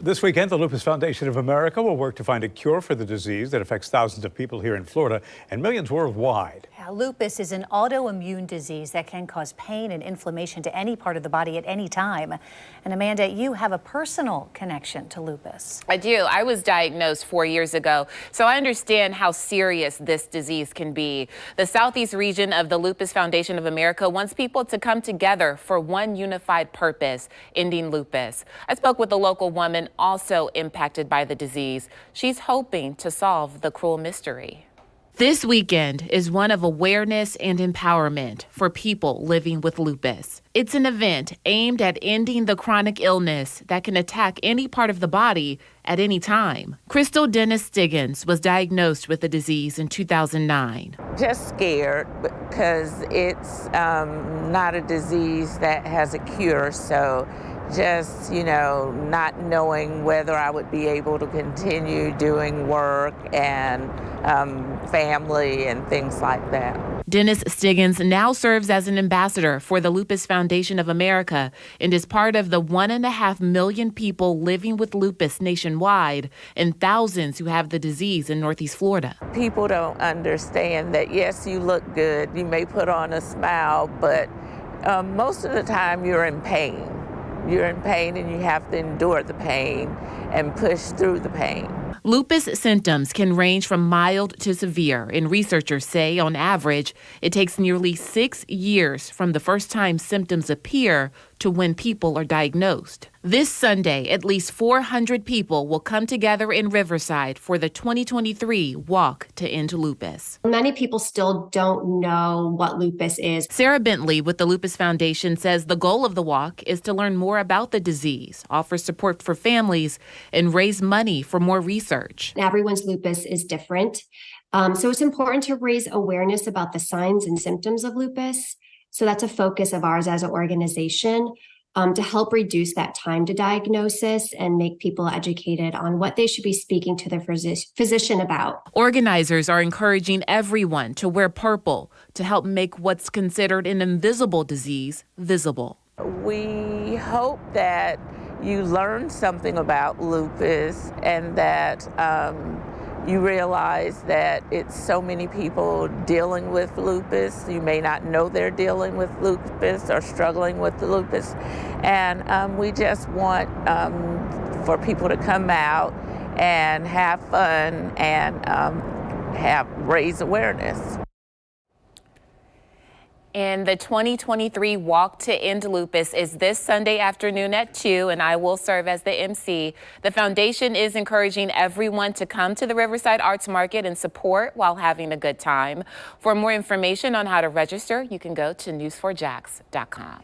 This weekend, the Lupus Foundation of America will work to find a cure for the disease that affects thousands of people here in Florida and millions worldwide. Yeah, lupus is an autoimmune disease that can cause pain and inflammation to any part of the body at any time. And Amanda, you have a personal connection to lupus. I do. I was diagnosed 4 years ago, so I understand how serious this disease can be. The Southeast region of the Lupus Foundation of America wants people to come together for one unified purpose, ending lupus. I spoke with a local woman also impacted by the disease. She's hoping to solve the cruel mystery. This weekend is one of awareness and empowerment for people living with lupus. It's an event aimed at ending the chronic illness that can attack any part of the body at any time. Crystal Dennis Stiggins was diagnosed with the disease in 2009. Just scared because it's not a disease that has a cure, so just, not knowing whether I would be able to continue doing work and family and things like that. Dennis Stiggins now serves as an ambassador for the Lupus Foundation of America and is part of the 1.5 million people living with lupus nationwide and thousands who have the disease in Northeast Florida. People don't understand that, yes, you look good, you may put on a smile, but most of the time you're in pain. You're in pain and you have to endure the pain and push through the pain. Lupus symptoms can range from mild to severe, and researchers say on average it takes nearly 6 years from the first time symptoms appear to when people are diagnosed. This Sunday, at least 400 people will come together in Riverside for the 2023 Walk to End Lupus. Many people still don't know what lupus is. Sarah Bentley with the Lupus Foundation says the goal of the walk is to learn more about the disease, offer support for families, and raise money for more research. Everyone's lupus is different, so it's important to raise awareness about the signs and symptoms of lupus. So that's a focus of ours as an organization, to help reduce that time to diagnosis and make people educated on what they should be speaking to their physician about. Organizers are encouraging everyone to wear purple to help make what's considered an invisible disease visible. We hope that you learn something about lupus and that you realize that it's so many people dealing with lupus. You may not know they're dealing with lupus or struggling with lupus. And we just want for people to come out and have fun and raise awareness. And the 2023 Walk to End Lupus is this Sunday afternoon at 2, and I will serve as the MC. The foundation is encouraging everyone to come to the Riverside Arts Market and support while having a good time. For more information on how to register, you can go to news4jax.com.